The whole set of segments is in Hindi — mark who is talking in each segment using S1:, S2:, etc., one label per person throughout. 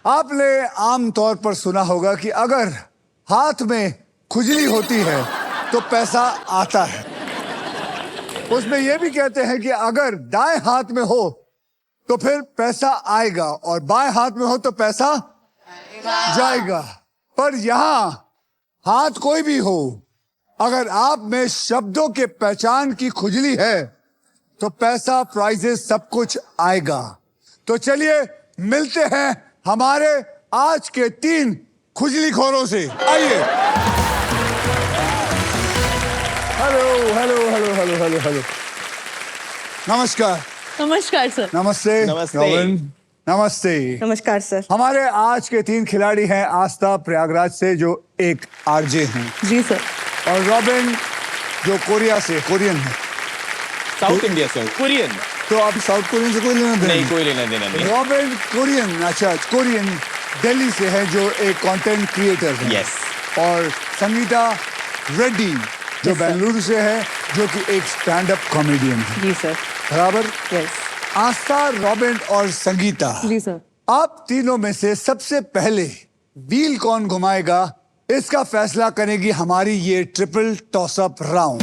S1: आपने आमतौर पर सुना होगा कि अगर हाथ में खुजली होती है तो पैसा आता है। उसमें यह भी कहते हैं कि अगर दाएं हाथ में हो तो फिर पैसा आएगा और बाएं हाथ में हो तो पैसा जाएगा। पर यहां हाथ कोई भी हो, अगर आप में शब्दों के पहचान की खुजली है तो पैसा, प्राइजेस, सब कुछ आएगा। तो चलिए मिलते हैं हमारे आज के 3 खुजलीखोरों से। आइए। Hello hello hello hello hello hello. नमस्कार।
S2: नमस्कार सर।
S1: नमस्ते।
S3: नमस्ते।
S1: रॉबिन, नमस्ते।
S2: नमस्कार सर।
S1: हमारे आज के 3 खिलाड़ी हैं आस्था प्रयागराज से, जो एक आरजे हैं,
S2: जी सर।
S1: और रॉबिन जो कोरियन है।
S3: साउथ इंडिया से कोरियन।
S1: तो आप साउथ कोरियन से कोई लेना देना
S3: नहीं, कोई लेना देना नहीं।
S1: रॉबिन कोरियन, अच्छा कोरियन दिल्ली से है, जो एक कंटेंट क्रिएटर है।
S3: यस।
S1: और संगीता रेड्डी जो
S2: Yes, sir.
S1: बेंगलुरु से है, जो कि एक स्टैंड अप कॉमेडियन है।
S2: जी सर।
S1: बराबर।
S2: यस।
S1: आस्था, रॉबिन और संगीता,
S2: जी सर।
S1: आप तीनों में से सबसे पहले व्हील कौन घुमाएगा, इसका फैसला करेगी हमारी ये triple toss-up round.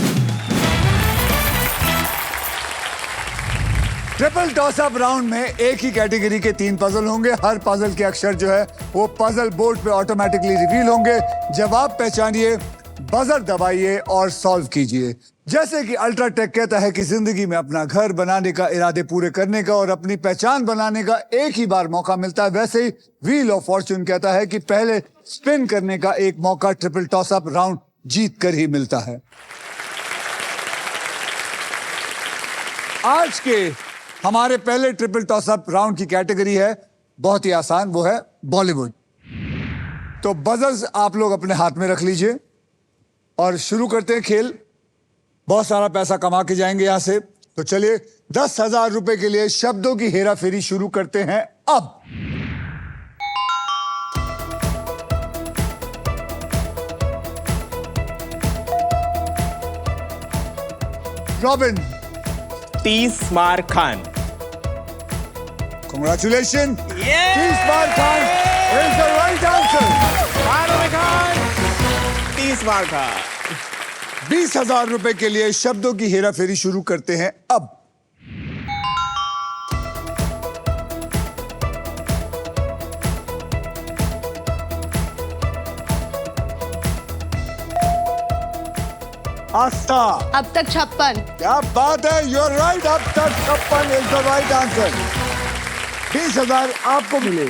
S1: Triple toss-up round में एक ही कैटेगरी के 3 पजल होंगे। हर पजल के अक्षर जो है वो पजल बोर्ड पे ऑटोमेटिकली रिवील होंगे। जवाब पहचानिए, बजर दबाइए और सॉल्व कीजिए। जैसे कि अल्ट्राटेक कहता है कि जिंदगी में अपना घर बनाने का, इरादे पूरे करने का और अपनी पहचान बनाने का एक ही बार मौका मिलता है, वैसे ही व्हील ऑफ फॉर्च्यून कहता है कि पहले स्पिन करने का एक मौका ट्रिपल टॉसअप राउंड जीत कर ही मिलता है। आज के हमारे पहले ट्रिपल टॉसअप राउंड की कैटेगरी है बहुत ही आसान, वो है बॉलीवुड। तो बजर्स आप लोग अपने हाथ में रख लीजिए और शुरू करते हैं खेल। बहुत सारा पैसा कमा के जाएंगे यहां से। तो चलिए 10,000 रुपए के लिए शब्दों की हेरा फेरी शुरू करते हैं अब। Robin.
S3: तीसमार Khan.
S1: Congratulations! तीसमार Khan is the right answer.
S3: तीसमार Khan.
S1: 20,000 रुपए के लिए शब्दों की हेरा फेरी शुरू करते हैं अब। आस्था।
S2: अब तक 56।
S1: क्या बात है, यूर राइट। अब तक 56 इज द राइट आंसर। 20,000 आपको मिले।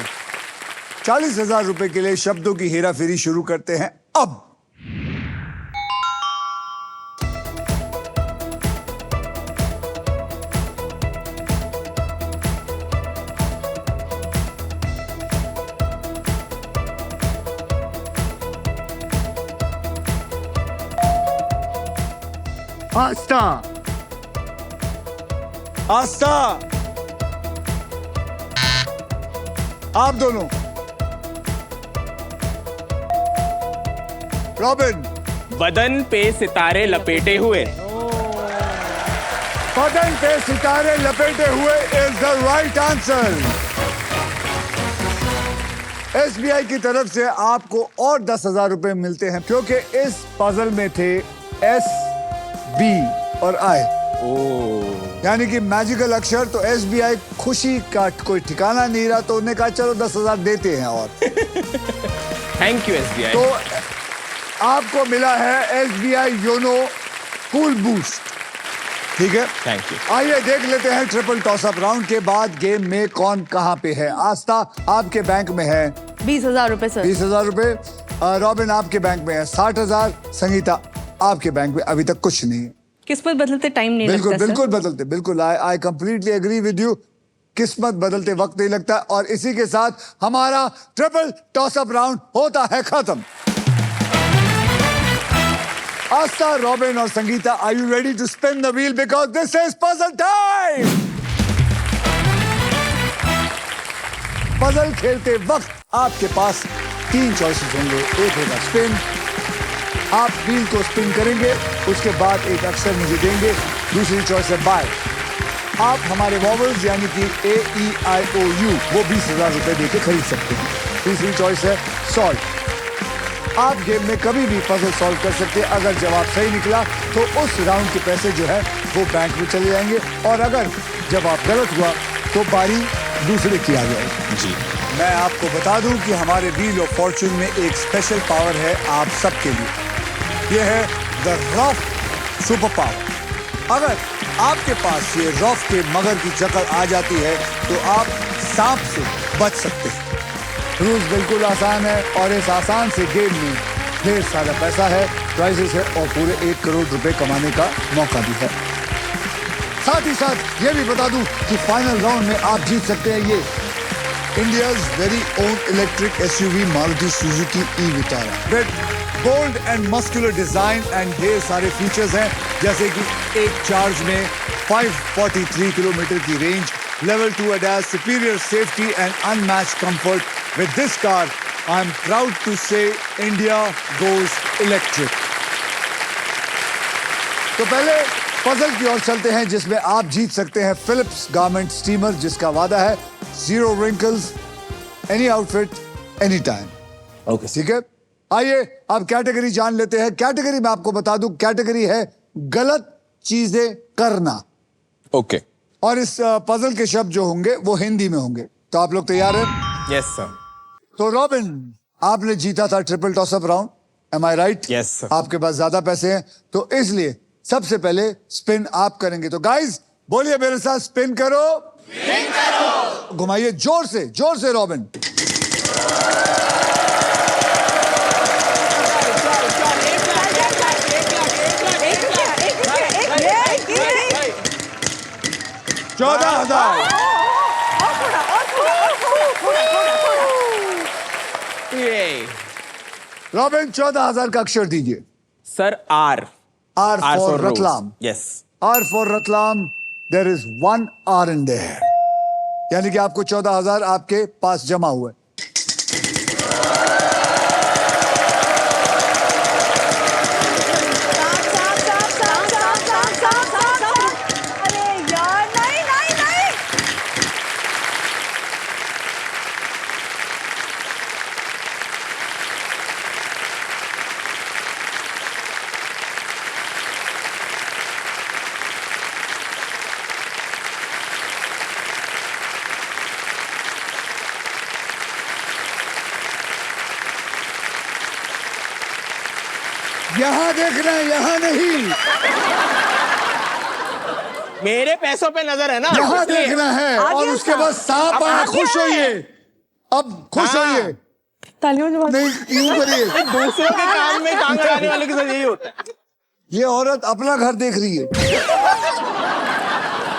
S1: 40,000 रुपए के लिए शब्दों की हेरा फेरी शुरू करते हैं अब। आस्था। आस्था। आप दोनों। रॉबिन।
S3: बदन पे सितारे लपेटे हुए।
S1: बदन पे सितारे लपेटे हुए is the right answer. SBI की तरफ से आपको और 10,000 रुपए मिलते हैं, क्योंकि इस पजल में थे एस, बी और आई, यानी कि मैजिकल अक्षर। तो एसबीआई खुशी का कोई ठिकाना नहीं रहा, तो उन्होंने कहा चलो 10,000 देते हैं और
S3: थैंक यू एसबीआई।
S1: तो आपको मिला है एसबीआई योनो कूल बूस्ट। ठीक है,
S3: थैंक यू।
S1: आइए देख लेते हैं ट्रिपल टॉसअप राउंड के बाद गेम में कौन कहां पे है। आस्था आपके बैंक में है
S2: 20,000 रुपए सर।
S1: 20,000 रुपए। रॉबिन आपके बैंक में है 60,000। संगीता आपके बैंक में अभी तक कुछ नहीं है।
S2: किस्मत बदलते टाइम नहीं
S1: बिल्कुल
S2: लगता
S1: बिल्कुल बदलते, बिल्कुल। I completely agree with you. किस्मत बदलते वक्त नहीं लगता। और इसी के साथ हमारा ट्रिपल टॉसअप राउंड होता है खत्म। आस्था, रॉबिन और Sangeeta, are you ready to spin the wheel, because this is puzzle time. Puzzle खेलते वक्त आपके पास 3 चॉइसेस होंगे। एक होगा स्पिन, आप व्हील को स्पिन करेंगे, उसके बाद एक अक्षर मुझे देंगे। दूसरी चॉइस है बाय। आप हमारे वॉवल्स यानी कि AEIOU वो 20,000 रुपए देके खरीद सकते हैं। तीसरी चॉइस है सॉल्ट। आप गेम में कभी भी पजल सॉल्व कर सकते हैं। अगर जवाब सही निकला तो उस राउंड के पैसे जो है वो बैंक में चले जाएंगे, और अगर जवाब गलत हुआ तो बारी दूसरे की आ जाएगी।
S3: जी।
S1: मैं आपको बता दूं कि हमारे व्हील ऑफ फॉर्च्यून में एक स्पेशल पावर है आप सबके लिए। यह है द रॉफ सुपर पावर। अगर आपके पास ये रॉफ के मगर की शक्ल आ जाती है तो आप सांप से बच सकते हैं। रूल्स बिल्कुल आसान है और इस आसान से गेम में ढेर सारा पैसा है, प्राइजेस है और पूरे 1 करोड़ रुपए कमाने का मौका भी है। साथ ही साथ ये भी बता दूं कि फाइनल राउंड में आप जीत सकते हैं ये India's very own electric SUV Maruti Suzuki e-Vitara with bold and muscular design and ढेर सारे फीचर्स हैं, जैसे कि एक चार्ज में 543 किलोमीटर की range, level 2 ADAS, superior safety and unmatched comfort. With this car, I'm proud to say India goes electric. तो पहले पजल की ओर चलते हैं जिसमें आप जीत सकते हैं फिलिप्स गारमेंट स्टीमर, जिसका वादा है 0 wrinkles, any outfit, any time.
S3: Okay.
S1: ठीक है, आइए अब कैटेगरी जान लेते हैं। कैटेगरी में आपको बता दूं, कैटेगरी है गलत चीजें करना।
S3: ओके।
S1: और इस पजल के शब्द जो होंगे वो हिंदी में होंगे। तो आप लोग तैयार हैं?
S3: Yes sir.
S1: तो रॉबिन, आपने जीता था ट्रिपल टॉसअप राउंड, एम आई राइट?
S3: Yes, sir.
S1: आपके पास ज्यादा पैसे हैं तो इसलिए सबसे पहले स्पिन आप करेंगे। तो गाइस बोलिए मेरे साथ, स्पिन करो। घुमाइए जोर से रॉबिन। चौदह हजार।
S3: ये
S1: रॉबिन 14,000 का अक्षर दीजिए।
S3: Sir R.
S1: R for Ratlam.
S3: Yes.
S1: R for Ratlam, there is 1 R in there। यानी कि आपको 14,000 आपके पास जमा हुए।
S2: अरे यार, नहीं नहीं नहीं।
S1: यहां देखना, यहां नहीं,
S3: मेरे पैसों पे नजर है ना,
S1: यहां
S3: इसलिए।
S1: देखना है।
S2: आ
S1: और
S2: गया
S1: उसके
S2: सांप।
S1: बाद सांप
S2: अब
S1: आया,
S2: आ
S1: खुश
S2: गया
S1: होइए।
S2: है।
S1: अब खुश
S3: हाँ।
S1: होइए,
S2: तालियों जमा।
S1: नहीं यूं करिए।
S3: दूसरों के काम में काम लगाने वाले के साथ यही होता है।
S1: ये औरत अपना घर देख रही है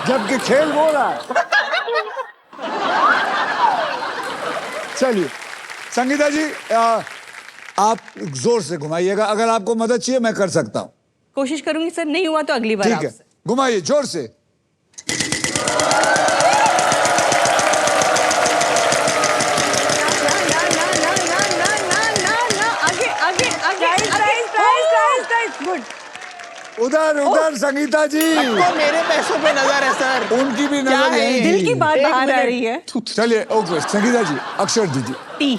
S1: जबकि खेल हो रहा है। चलिए संगीता जी, आप जोर से घुमाइएगा। अगर आपको मदद चाहिए मैं कर सकता हूं।
S2: कोशिश करूंगी सर, नहीं हुआ तो अगली बार
S1: ठीक है,
S2: आपसे।
S1: घुमाइए जोर से।
S2: आगे आगे आगे। गुड।
S1: उधर संगीता जी,
S3: सबको मेरे पैसों पे नजर है सर।
S1: उनकी भी
S3: क्या
S1: नजर
S3: है
S1: है।
S3: ये?
S2: दिल की बात
S3: एक
S2: बाहर आ
S3: मिनट।
S2: रही है।
S1: चलिए ओके, संगीता जी अक्षर दीजिए।
S2: T.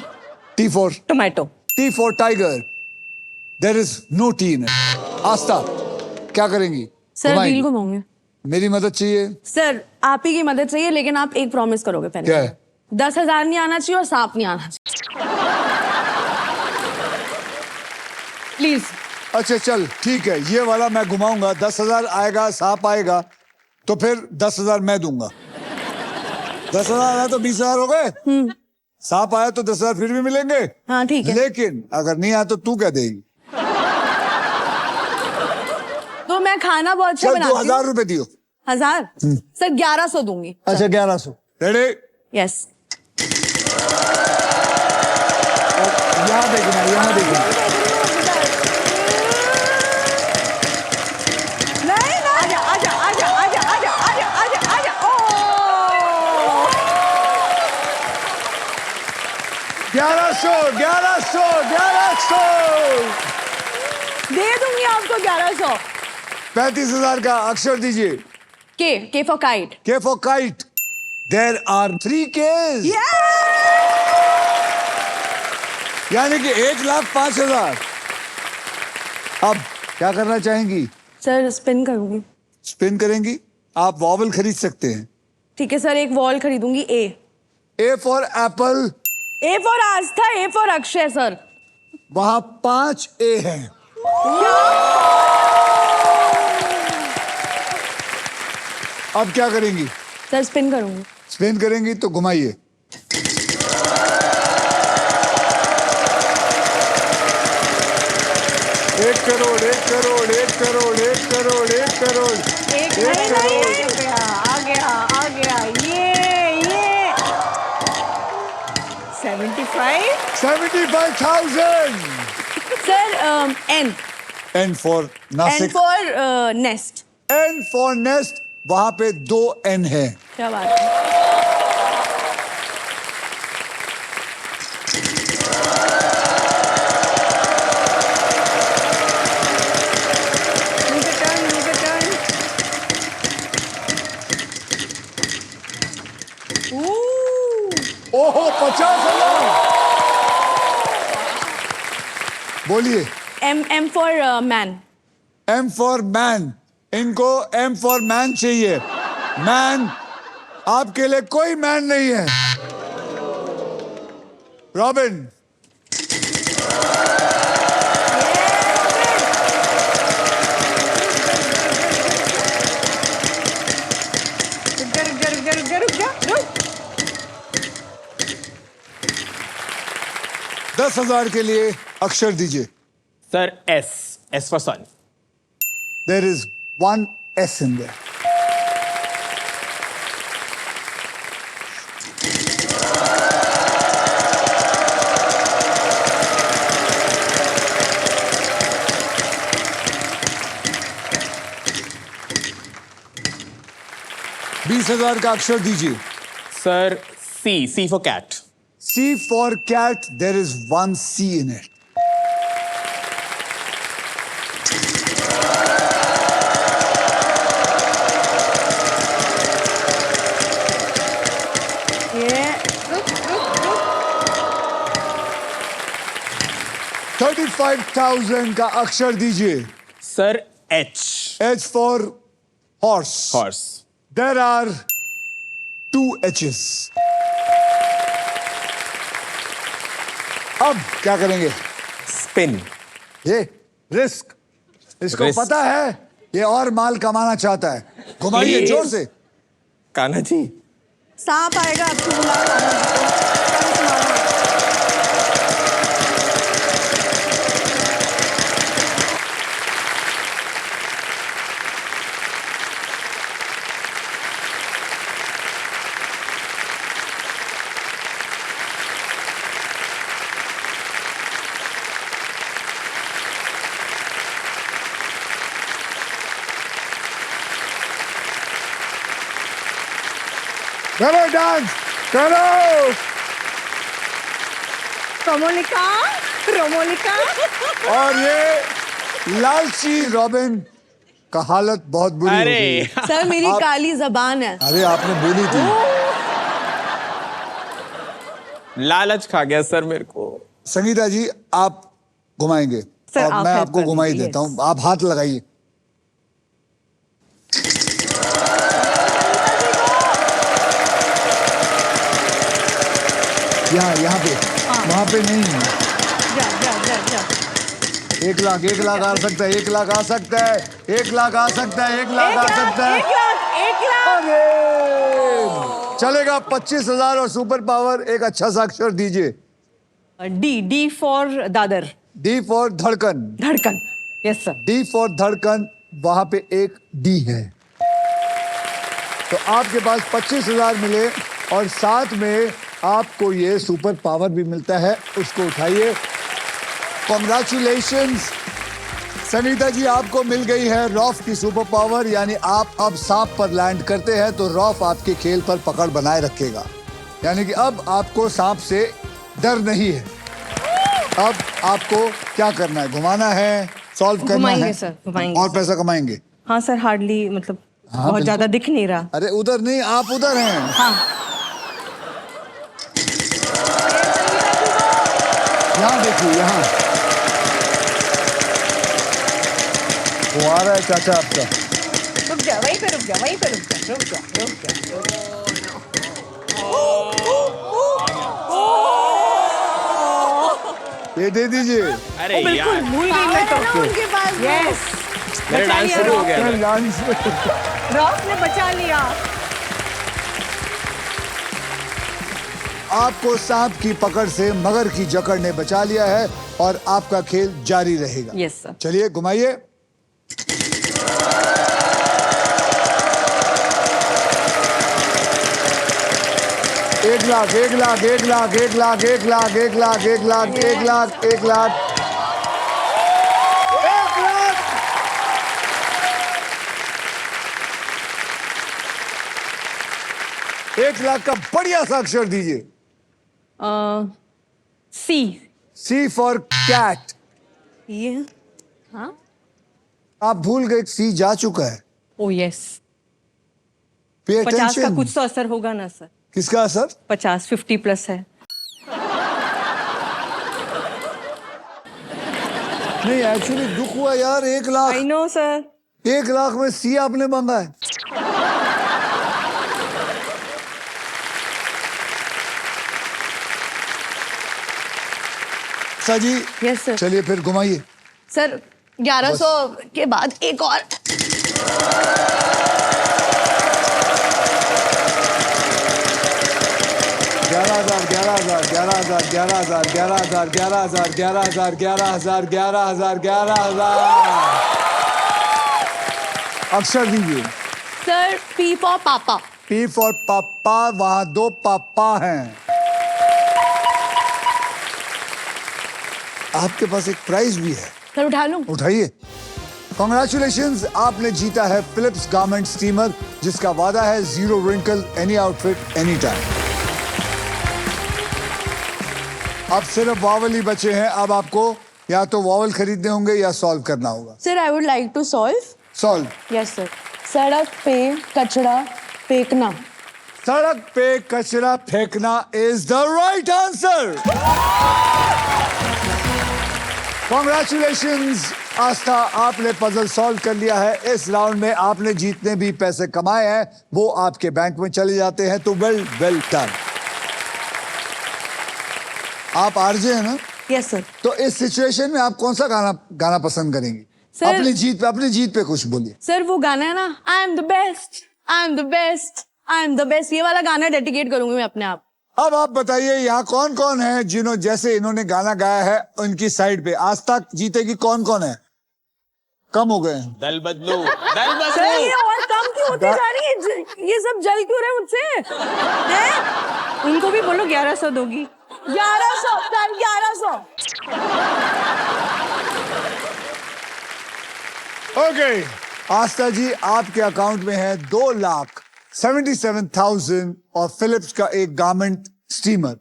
S1: T for
S2: tomato.
S1: tiger. There is no T in it. आस्था, क्या करेंगी?
S2: सर
S1: घुमाएंगी?
S2: व्हील घुमाऊंगे।
S1: मेरी मदद चाहिए।
S2: सर आप ही की मदद चाहिए, लेकिन आप एक प्रॉमिस करोगे पहले।
S1: क्या है?
S2: 10,000 नहीं आना चाहिए और सांप नहीं आना चाहिए। प्लीज।
S1: अच्छा चल ठीक है, ये वाला मैं घुमाऊंगा। 10,000 आएगा, सांप आएगा तो फिर 10,000 मैं दूंगा। 10,000 आया तो 20,000 हो गए। सांप आया तो 10,000 फिर भी मिलेंगे।
S2: हाँ ठीक है।
S1: लेकिन अगर नहीं आया तो तू क्या देगी?
S2: तो मैं खाना बहुत अच्छा
S1: चल
S2: बनाती हूँ।
S1: 2,000 रुपए दियो।
S2: 1000? सर 1100 दूंगी।
S1: अच्छा 1100। रेडी?
S2: यस।
S1: यहाँ देखना, यहाँ देखना।
S2: नहीं नहीं। आजा आजा आजा आजा आजा आजा आजा आजा। ओ
S1: 1100
S2: दे दूंगी आपको 1100।
S1: 35,000 का अक्षर दीजिए।
S2: के for kite.
S1: K for kite. There are 3 Ks. यानी कि 1,05,000। अब क्या करना चाहेंगी?
S2: सर स्पिन करूंगी।
S1: स्पिन करेंगी? आप वॉवल खरीद सकते हैं।
S2: ठीक है सर, एक वॉल खरीदूंगी।
S1: A for apple.
S2: A for Aastha, A for Akshay sir.
S1: वहां 5 ए हैं। अब क्या करेंगी?
S2: सर स्पिन करूंगी।
S1: स्पिन करेंगी तो घुमाइए। एक करोड़, 1 करोड़, 1 करोड़, 1 करोड़, 1 करोड़,
S2: एक
S1: 1 करोड़।
S2: आ गया ये 75।
S1: 75,000।
S2: Sir N
S1: N for
S2: N
S1: Nashik.
S2: For nest.
S1: N for nest. वहां पे 2 एन है।
S2: क्या बात है।
S1: ओहो 50,000। बोलिए।
S2: M for man.
S1: M for man. इनको एम फॉर मैन चाहिए। मैन, आपके लिए कोई मैन नहीं है। रॉबिन।
S2: रुक।
S1: 10,000 के लिए अक्षर दीजिए।
S3: Sir S for son.
S1: There is 1 S in there. $20,000 का अक्षर दीजिए।
S3: Sir C for cat.
S1: C for cat. There is 1 C in it.
S2: ये
S1: 35,000 का अक्षर दीजिए।
S3: Sir H
S1: H for horse.
S3: Horse.
S1: There are 2 H's. अब क्या करेंगे?
S3: स्पिन।
S1: ये रिस्क। इसको
S3: रिस्क।
S1: पता है ये और माल कमाना चाहता है। घुमाइए
S3: Please.
S1: जोर से।
S3: कान्हा जी।
S2: सांप आएगा आपको बुला।
S1: करो डांस करो।
S2: रोमोलिका।
S1: और ये लालची रॉबिन का हालत बहुत बुरी हो
S3: अरे
S1: गई है।
S2: सर मेरी
S1: आप-
S2: काली जबान है।
S1: अरे आपने बोली थी।
S3: लालच खा गया सर मेरे को।
S1: संगीता जी आप घुमाएंगे
S2: सर,
S1: और
S2: आप
S1: मैं
S2: help
S1: आपको
S2: कर
S1: घुमाई
S2: दीजिए,
S1: देता हूँ। आप हाथ लगाइए। यहाँ पे वहां पे नहीं है।
S2: जा।
S1: 1 लाख आ सकता है। 1 लाख आ सकता है। 1 लाख आ सकता है। 1 लाख आ सकता है।
S2: 1 लाख।
S1: अरे चलेगा। 25,000 और सुपर पावर। एक अच्छा सा अक्षर दीजिए।
S2: D for Dadar.
S1: D for धड़कन।
S2: धड़कन। Yes sir.
S1: डी फॉर धड़कन। वहां पे एक डी है। तो आपके पास 25,000 मिले और साथ में आपको ये सुपर पावर भी मिलता है। उसको उठाइए। कॉन्ग्रेचुलेशंस सनीता जी, आपको मिल गई है रॉफ की सुपर पावर। यानी आप अब सांप पर लैंड करते हैं तो रॉफ आपके खेल पर पकड़ बनाए रखेगा। यानी कि अब आपको सांप से डर नहीं है। अब आपको क्या करना है? घुमाना है, सॉल्व करना
S2: घुमाएंगे
S1: है
S2: सर, घुमाएंगे
S1: और
S2: सर।
S1: पैसा कमाएंगे।
S2: हाँ सर, हार्डली मतलब
S1: हाँ,
S2: बहुत
S1: बिल्कुल।
S2: ज्यादा दिख नहीं रहा।
S1: अरे उधर नहीं, आप उधर हैं।
S2: हाँ।
S1: यहाँ देखिए, यहाँ वो आ रहा है चाचा आपका।
S2: रुक जा, वहीं पे रुक जा, वहीं पे रुक जा, रुक जा, रुक जा।
S1: ये दे दीजिए।
S3: अरे
S2: बिल्कुल
S3: यार,
S2: भूल गई मैं तो।
S4: उनके पास
S2: यस,
S3: मेरा
S2: बचा
S3: डांस
S2: लिया
S3: शुरू हो गया था।
S1: डांस
S2: रॉफ ने बचा लिया।
S1: आपको सांप की पकड़ से मगर की जकड़ ने बचा लिया है और आपका खेल जारी रहेगा।
S2: Yes sir.
S1: चलिए घुमाइए। एक लाख, एक लाख, एक लाख, एक लाख, एक लाख, एक लाख, एक लाख, एक लाख, एक लाख, 1 लाख। एक लाख का बढ़िया सा अक्षर दीजिए।
S2: सी।
S1: सी फॉर कैट।
S2: ये हाँ,
S1: आप भूल गए, सी जा चुका है।
S2: ओ यस।
S1: पे
S2: 50 का
S1: अटेंशन।
S2: कुछ तो असर होगा ना सर।
S1: किसका असर?
S2: 50, 50 प्लस है।
S1: नहीं, एक्चुअली दुख हुआ यार। 1 lakh,
S2: I know sir.
S1: 1 lakh में सी आपने मांगा है। सर जी,
S2: यस सर।
S1: चलिए फिर घुमाइए।
S4: सर 1100 के बाद एक और।
S1: 11,000, 11,000, 11,000, 11,000, 11,000, 11,000, 11,000, 11,000, 11,000, 11,000। अक्षर दीजिए।
S4: सर पी फॉर पापा।
S1: पी फॉर पापा। वहां 2 पापा हैं। आपके पास एक प्राइज भी है,
S4: सर उठा लूं?
S1: उठाइए। कॉन्ग्रेचुलेशंस, आपने जीता है फिलिप्स गारमेंट स्टीमर, जिसका वादा है 0 wrinkle, any outfit, any time. अब सिर्फ वॉवल ही बचे हैं। अब आपको या तो वॉवल खरीदने होंगे या सॉल्व करना होगा।
S4: Sir I would like to solve.
S1: Solve.
S4: Yes sir. सड़क पे कचरा फेंकना।
S1: सड़क पे कचरा फेंकना is the right answer. Congratulations Aastha, आपने पजल सॉल्व कर लिया है। इस राउंड में आपने जितने भी पैसे कमाए हैं वो आपके बैंक में चले जाते हैं, तो वेल डन। आप आरजे हैं ना?
S4: Yes sir.
S1: तो इस सिचुएशन में आप कौन सा गाना पसंद करेंगे?
S4: सर-
S1: अपनी जीत पे कुछ बोलिए।
S4: सर वो गाना है ना, I am the best, I am the best, I am the best, ये वाला गाना डेडिकेट करूंगी मैं अपने आप।
S1: अब आप बताइए, यहाँ कौन कौन है जिन्होंने जैसे इन्होंने गाना गाया है उनकी साइड पे आज तक जीतेगी? कौन कौन है? कम हो गए हैं।
S3: दल बदलो, दल
S4: सर ये
S3: बदलो।
S4: और कम क्यों होती जा रही है? ये सब जल क्यों रहे मुझसे हैं?
S2: उनको भी बोलो 1100 दोगी।
S4: 1100 सर, 1100।
S1: ओके, आस्था जी, आपके अकाउंट में है 2,77,000 और फिलिप्स का एक गारमेंट स्टीमर।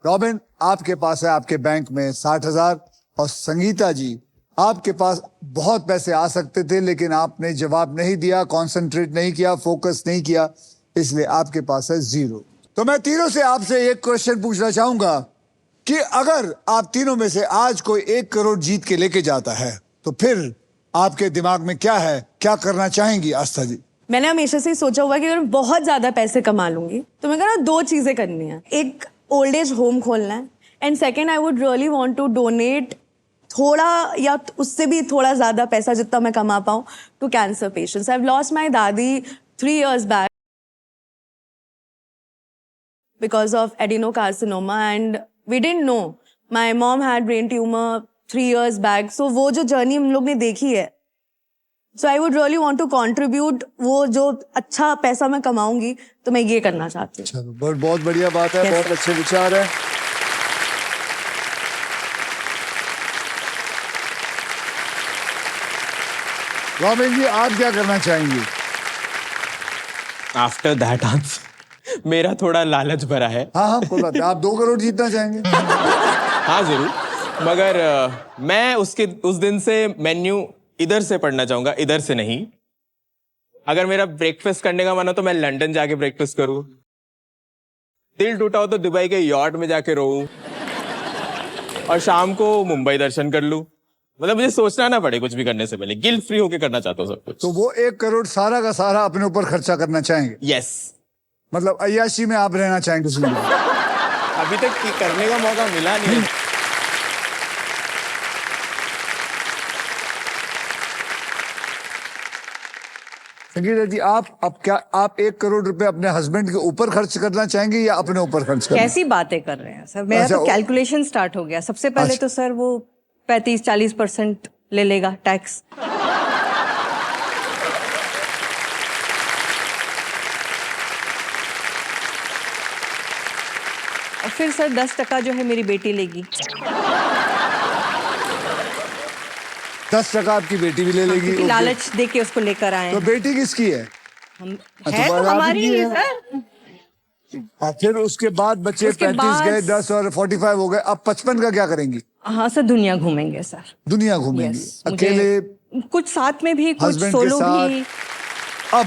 S1: रॉबिन, आपके पास है आपके बैंक में 60,000 और संगीता जी, आपके पास बहुत पैसे आ सकते थे लेकिन आपने जवाब नहीं दिया, कंसंट्रेट नहीं किया, फोकस नहीं किया, इसलिए आपके पास है 0। तो मैं तीनों से आपसे एक क्वेश्चन पूछना चाहूंगा कि अगर आप तीनों में से आज कोई 1 करोड़ जीत के लेके जाता है तो फिर आपके दिमाग में क्या है, क्या करना चाहेंगी आस्था जी?
S4: मैंने हमेशा से ही सोचा हुआ है कि अगर मैं बहुत ज्यादा पैसे कमा लूंगी तो मैं कहना 2 चीजें करनी है। एक ओल्ड एज होम खोलना है and second I would really want to donate थोड़ा या उससे भी थोड़ा ज्यादा पैसा जितना मैं कमा पाऊं to cancer patients. I have lost my दादी 3 years back because of adenocarcinoma and we didn't know. My mom had brain tumor 3 years back. So वो जो जर्नी हम लोग ने देखी है, so I would really want to contribute। वो जो अच्छा पैसा मैं कमाऊंगी तो मैं ये करना चाहती हूँ।
S1: चलो, बहुत बढ़िया बात है।
S4: Yes,
S1: बहुत
S4: sir.
S1: अच्छे विचार है। रॉबिन जी, आप क्या करना चाहेंगे?
S3: आफ्टर दैट आंसर मेरा थोड़ा लालच भरा है।
S1: हाँ हाँ, कोई बात नहीं। आप 2 करोड़ जीतना चाहेंगे?
S3: हाँ जरूर, मगर मैं उस दिन से मेन्यू इधर से पढ़ना चाहूंगा, इधर से नहीं। अगर मेरा ब्रेकफास्ट करने का मन हो तो मैं लंदन जाके ब्रेकफास्ट करूं, दिल टूटा हो तो दुबई के यॉट में जाके रहूं, और शाम को मुंबई दर्शन कर लूं। मतलब मुझे सोचना ना पड़े कुछ भी करने से पहले, गिल्ट फ्री होके करना चाहता हूँ सब कुछ।
S1: तो वो 1 करोड़ सारा का सारा अपने ऊपर खर्चा करना चाहेंगे?
S3: यस।
S1: मतलब अय्याशी में आप रहना चाहेंगे जिंदगी?
S3: अभी तक करने का मौका मिला नहीं।
S1: संगीता जी, आप 1 करोड़ रुपए अपने हस्बैंड के ऊपर खर्च करना चाहेंगे या अपने ऊपर खर्च करना?
S2: कैसी बातें कर रहे हैं सर, मेरा
S1: अच्छा,
S2: तो कैलकुलेशन स्टार्ट हो गया। सबसे पहले
S1: अच्छा।
S2: तो सर वो 35-40% ले लेगा टैक्स। और फिर सर 10% जो है मेरी बेटी लेगी।
S1: 10% आपकी बेटी भी ले लेगी?
S2: क्योंकि
S1: ओके।
S2: लालच दे के उसको लेकर आए
S1: तो
S2: हैं।
S1: बेटी किसकी है?
S2: हम
S1: तो
S2: है तो
S1: बात
S2: हमारी
S1: आपकी
S2: ही
S1: है।
S2: है सर।
S1: हाँ, फिर उसके बाद बच्चे
S2: उसके
S1: 35
S2: बाद-
S1: गए, 10 और 45 हो गए। अब 55 का क्या करेंगी?
S2: हाँ सर, दुनिया घूमेंगे सर।
S1: दुनिया घूमेंगी
S2: यस,
S1: अकेले?
S2: कुछ साथ में भी, कुछ
S1: हस्बैंड के
S2: सोलो
S1: साथ?
S2: भी।
S1: अब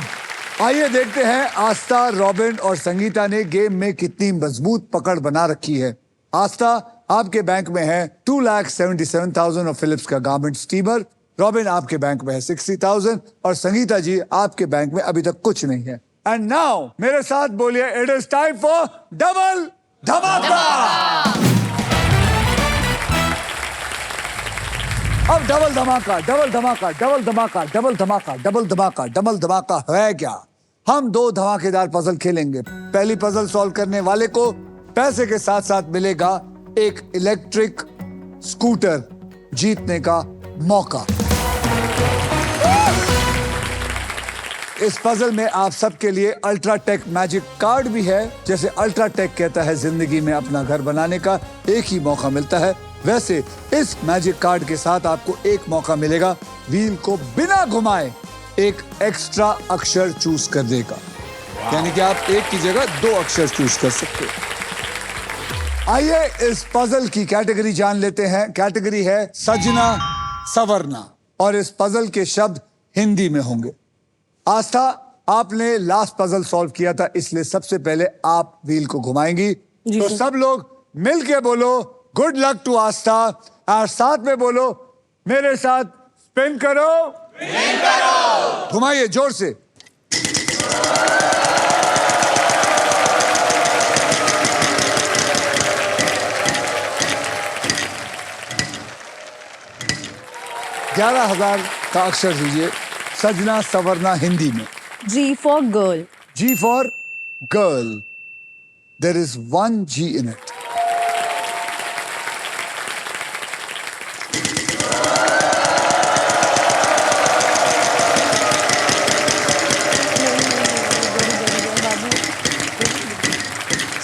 S1: आइए देखते हैं आस्था, रॉबिन और संगीता ने गेम में कितनी मजबूत पकड़ बना रखी है। आस्था, आपके बैंक में है 2,77,000 और फिलिप्स का गारमेंट स्टीमर। रॉबिन, आपके बैंक में है 60,000 और संगीता जी, आपके बैंक में अभी तक कुछ नहीं है। एंड नाउ मेरे साथ बोलिए, it is time for double धमाका। अब डबल धमाका, डबल धमाका, डबल धमाका, डबल धमाका, डबल धमाका, डबल धमाका है क्या? हम 2 धमाकेदार पजल खेलेंगे। पहली पजल सॉल्व करने वाले को पैसे के साथ साथ मिलेगा एक इलेक्ट्रिक स्कूटर जीतने का मौका। इस पजल में आप सबके लिए अल्ट्राटेक मैजिक कार्ड भी है। जैसे अल्ट्राटेक कहता है जिंदगी में अपना घर बनाने का एक ही मौका मिलता है, वैसे इस मैजिक कार्ड के साथ आपको एक मौका मिलेगा व्हील को बिना घुमाए एक एक्स्ट्रा अक्षर चूज कर देगा। यानी कि आप एक की जगह 2 अक्षर चूज कर सकते हैं। आइए इस पजल की कैटेगरी जान लेते हैं। कैटेगरी है सजना सवरना और इस पजल के शब्द हिंदी में होंगे। आस्था, आपने लास्ट पजल सॉल्व किया था, इसलिए सबसे पहले आप व्हील को घुमाएंगी। तो सब लोग मिलके बोलो गुड लक टू आस्था और साथ में बोलो मेरे साथ स्पिन करो। घुमाइए जोर से। $11,000 का अक्षर दीजिए सजना सवरना हिंदी में।
S4: G for girl.
S1: G for girl. There is 1 G in it.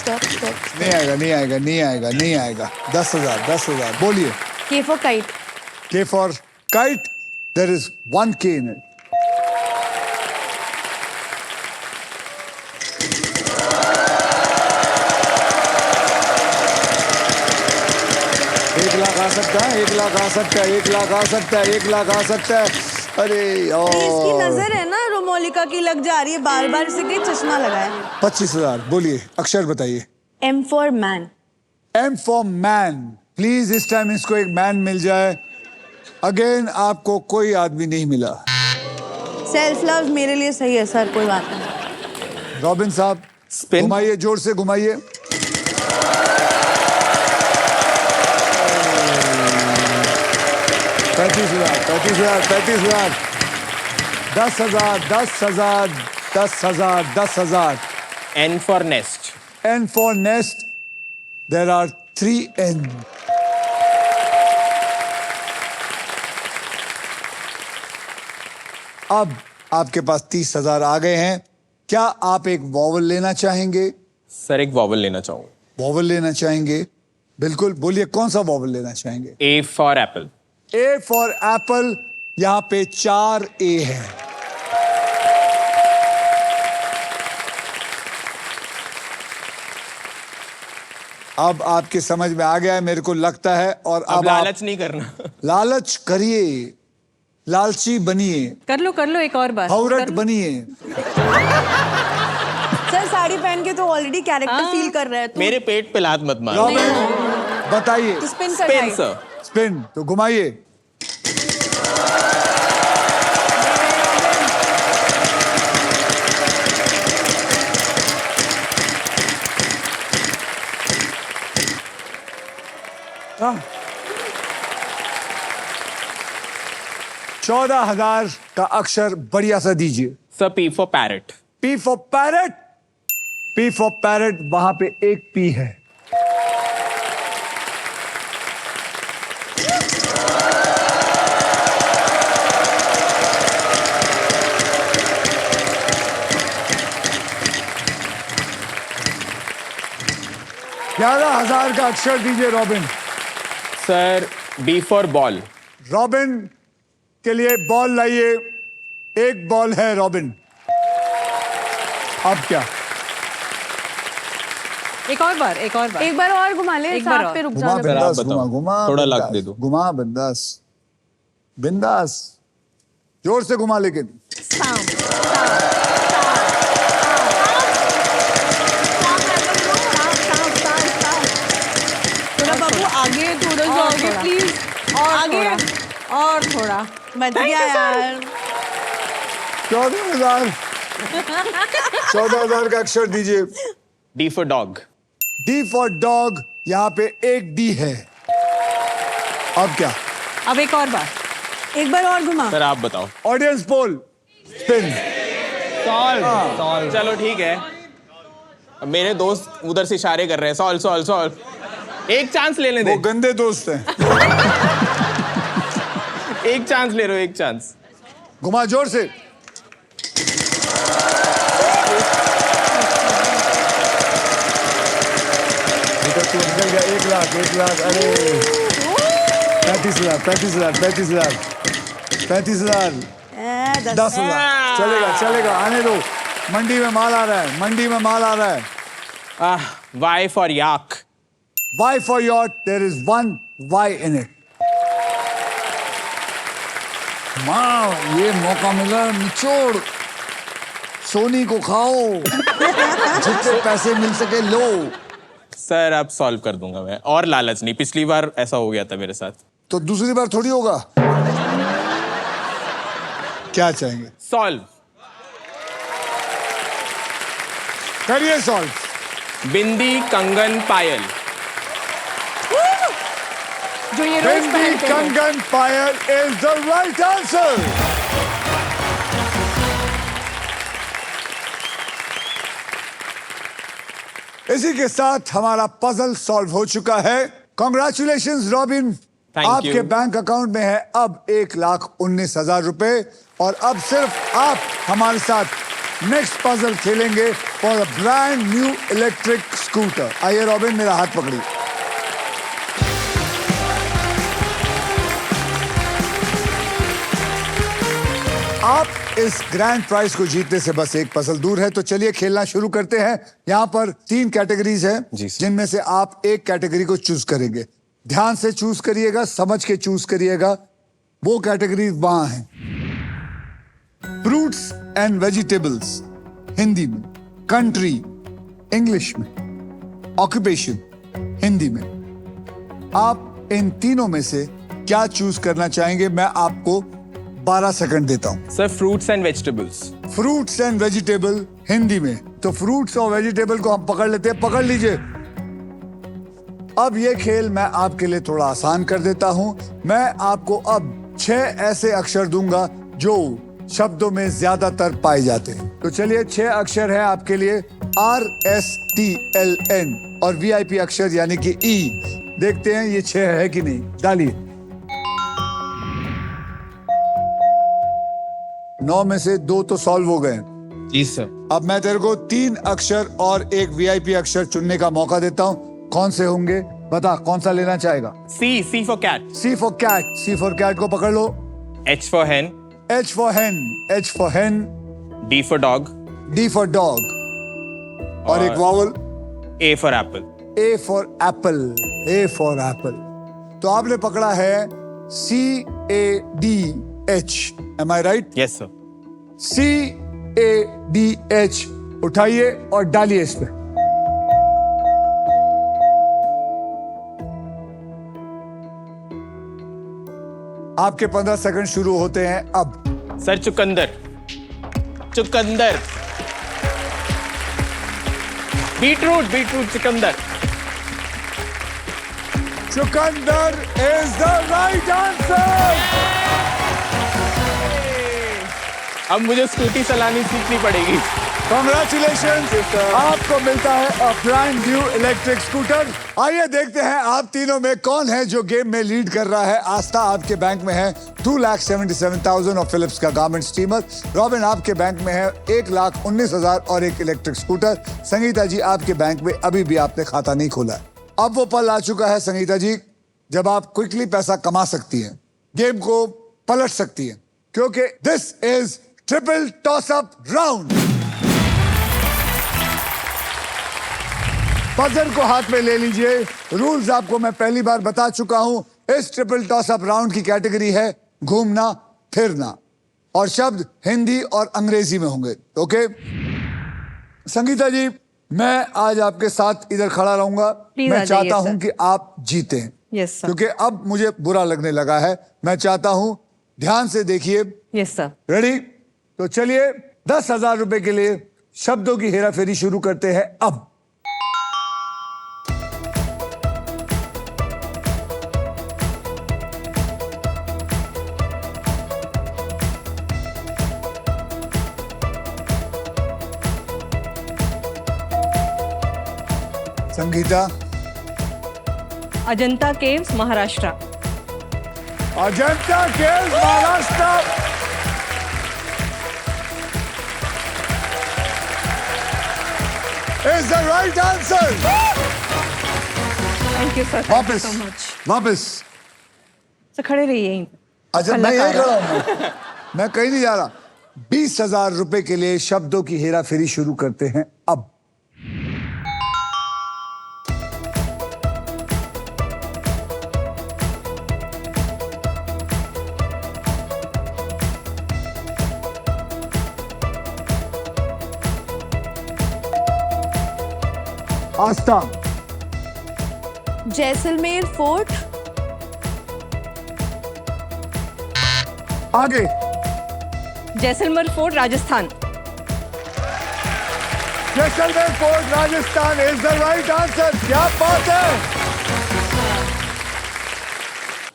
S4: Stop.
S1: नहीं आएगा, नहीं आएगा, नहीं आएगा, नहीं आएगा। 10,000, 10,000 बोलिए।
S4: K for kite.
S1: K for kite. There is 1 K in it. $1,00,000 आ सकता है, 1,00,000 आ सकता है, 1,00,000 आ सकता है, 1,00,000 आ सकता है। अरे
S4: इसकी नजर है ना रोमोलिका की लग जा रही है, बार बार से के चश्मा लगाए।
S1: 25,000 बोलिए, अक्षर बताइए।
S4: M for man.
S1: M for man. Please इस टाइम इसको एक मैन मिल जाए। अगेन आपको कोई आदमी नहीं मिला।
S4: सेल्फ लव मेरे लिए सही है सर, कोई बात नहीं।
S1: रॉबिन साहब,
S3: Spin.
S1: घुमाइए, जोर से घुमाइए। $35,000, $35,000, $10,000, $10,000, $10,000, $10,000.
S3: N for nest.
S1: N for nest. There are 3 N. अब आपके पास 30,000 आ गए हैं। क्या आप एक वॉवल लेना चाहेंगे?
S3: सर एक वॉवल लेना चाहूंगा।
S1: वॉवल लेना चाहेंगे? बिल्कुल, बोलिए कौन सा वॉवल लेना चाहेंगे?
S3: A for apple.
S1: A for Apple. यहां पे 4 A है। अब आपके समझ में आ गया है मेरे को लगता है। और
S3: अब
S1: अब
S3: लालच नहीं करना।
S1: आप लालच करिए, लालची बनिए,
S2: कर लो एक और बार।
S1: हौरट
S2: कर लो।
S1: बनिए।
S4: सर साड़ी पहन के तो ऑलरेडी कैरेक्टर फील कर रहा है तो
S3: मेरे पेट पे लात मत मारो।
S1: रॉबिन, बताइए।
S2: Spin
S3: spin sir.
S1: स्पिन तो घुमाइए। हाँ। 14,000 का अक्षर बढ़िया सा दीजिए।
S3: Sir P for parrot.
S1: P for parrot. P for parrot, वहां पे एक पी है। $11,000 का अक्षर दीजिए Robin.
S3: Sir B for ball.
S1: Robin के लिए बॉल लाइए। एक बॉल है रॉबिन। अब क्या?
S2: एक और बार
S4: एक बार और घुमा ले,
S2: एक बार
S4: साथ
S2: और।
S4: पे रुक
S1: घुमा
S4: जाना।
S1: बिंदास,
S3: बताओ।
S1: घुमा घुमा
S3: थोड़ा
S1: बिंदास,
S3: लक दे दो।
S1: घुमा बिंदास बिंदास, जोर से घुमा लेकिन।
S4: थोड़ा बाबू आगे, थोड़ा सा
S2: और
S4: आगे
S2: थोड़ा।
S4: प्लीज।
S2: और
S4: आगे
S2: थोड़ा, और थोड़ा।
S4: बच गया यार।
S1: 14,000। 14,000 का अक्षर दीजिए।
S3: D for dog.
S1: D for dog, यहाँ पे एक डी है। अब क्या?
S2: अब एक और बार।
S4: एक बार और घुमा।
S3: सर आप बताओ।
S1: Audience poll. स्पिन।
S3: चलो ठीक है। अब मेरे दोस्त उधर से इशारे कर रहे हैं, सॉल्व सॉल्व सॉल्व। एक चांस लेने दे।
S1: वो गंदे दोस्त हैं।
S3: एक चांस ले रहे हो, एक चांस।
S1: घुमा जोर से। तो निकल गया। 1 लाख, 1 लाख। अरे 35,000, 35,000, 35,000, 35,000, 10,000। चलेगा चलेगा, आने दो। मंडी में माल आ रहा है, मंडी में माल आ रहा है।
S3: Y for yak.
S1: Y for yacht, there is one Y in it. माँ, ये मौका मिला, निचोड़। सोनी को खाओ। जितने पैसे मिल सके लो।
S3: सर अब सॉल्व कर दूंगा मैं, और लालच नहीं। पिछली बार ऐसा हो गया था मेरे साथ।
S1: तो दूसरी बार थोड़ी होगा। क्या चाहेंगे?
S3: सॉल्व।
S1: करिए सॉल्व।
S3: बिंदी कंगन पायल।
S2: जो ये रोज
S1: बिंदी
S2: पहनते हैं।
S1: कंगन पायल इज द राइट आंसर। इसी के साथ हमारा पजल सॉल्व हो चुका है। Congratulations robin.
S3: Thank
S1: आपके
S3: you.
S1: बैंक अकाउंट में है अब 1,19,000 रुपए। और अब सिर्फ आप हमारे साथ नेक्स्ट पजल खेलेंगे for a brand new electric scooter. आइए रॉबिन, मेरा हाथ पकड़िए। आप इस ग्रैंड प्राइज को जीतने से बस एक पजल दूर है। तो चलिए खेलना शुरू करते हैं। यहाँ पर 3 कैटेगरीज हैं,
S3: जी सर।
S1: जिनमें से आप एक कैटेगरी को चूज करेंगे। ध्यान से चूज करिएगा, समझ के चूज करिएगा। वो कैटेगरी वहां है। फ्रूट्स एंड वेजिटेबल्स हिंदी में, कंट्री इंग्लिश में, ऑक्यूपेशन हिंदी में। आप इन तीनों में से क्या चूज करना चाहेंगे? मैं आपको 12 सेकंड देता हूं।
S3: Sir fruits and vegetables.
S1: Fruits and vegetable Hindi में, तो फ्रूट्स और वेजिटेबल को हम पकड़ लेते हैं। पकड़ लीजिए। अब ये खेल मैं आपके लिए थोड़ा आसान कर देता हूं। मैं आपको अब 6 ऐसे अक्षर दूंगा जो शब्दों में ज्यादातर पाए जाते हैं। तो चलिए 6 अक्षर है आपके लिए, RSTLN और VIP अक्षर यानी कि E। देखते हैं ये 6 है कि नहीं। डालिए। 9 में से 2 तो सॉल्व हो गए।
S3: जी सर।
S1: अब मैं तेरे को 3 अक्षर और एक VIP अक्षर चुनने का मौका देता हूं। कौन से होंगे बता, कौन सा लेना चाहेगा?
S3: C for cat.
S1: C for cat. C for cat को पकड़ लो।
S3: H for hen।
S1: H for hen। H for hen।
S3: D for dog.
S1: D for dog. और एक vowel.
S3: A for apple.
S1: A for apple. A for apple. तो आपने पकड़ा है CADH। Am I right?
S3: Yes sir.
S1: CADH उठाइए और डालिए इस पे। आपके 15 सेकंड शुरू होते हैं अब।
S3: सर चुकंदर, चुकंदर, बीटरूट, बीटरूट, चुकंदर।
S1: चुकंदर इज द राइट आंसर।
S3: अब मुझे स्कूटी चलानी सीखनी पड़ेगी।
S1: Congratulations, आपको मिलता है a brand new electric scooter. आइए देखते हैं आप तीनों में कौन है जो गेम में लीड कर रहा है। आस्था आपके बैंक में है 2,77,000 और फिलिप्स का गारमेंट स्टीमर। रॉबिन आपके बैंक में है 1,19,000 और एक इलेक्ट्रिक स्कूटर। संगीता जी आपके बैंक में अभी भी आपने खाता नहीं खोला है। अब वो पल आ चुका है संगीता जी जब आप क्विकली पैसा कमा सकती हैं, गेम को पलट सकती हैं, क्योंकि this is triple toss up round. Puzzle को हाथ में ले लीजिए। रूल्स आपको मैं पहली बार बता चुका हूं। इस ट्रिपल टॉस अप राउंड की कैटेगरी है घूमना फिरना और शब्द हिंदी और अंग्रेजी में होंगे। ओके संगीता जी, मैं आज आपके साथ इधर खड़ा रहूंगा।
S2: Please
S1: मैं
S2: आ जाइए,
S1: चाहता हूं
S2: सर।
S1: कि आप जीते,
S2: यस सर,
S1: क्योंकि अब मुझे बुरा लगने लगा है। मैं चाहता हूं ध्यान से देखिए।
S2: Yes sir.
S1: रेडी? तो चलिए 10,000 रुपए के लिए शब्दों की हेराफेरी शुरू करते हैं अब। Sangeeta.
S2: Ajanta caves Maharashtra.
S1: Ajanta caves Maharashtra is the right answer.
S2: Thank you sir,
S1: वापस
S2: सो मच।
S1: वापस।
S2: सर खड़े रहिए यहीं पे।
S1: अच्छा मैं यही
S2: कलाकार।
S1: खड़ा हूं, मैं कहीं नहीं जा रहा। 20,000 रुपए के लिए शब्दों की हेराफेरी शुरू करते हैं अब। आस्था।
S4: जैसलमेर फोर्ट।
S1: आगे।
S2: Jaisalmer fort Rajasthan.
S1: Jaisalmer fort Rajasthan is the right answer. क्या बात है।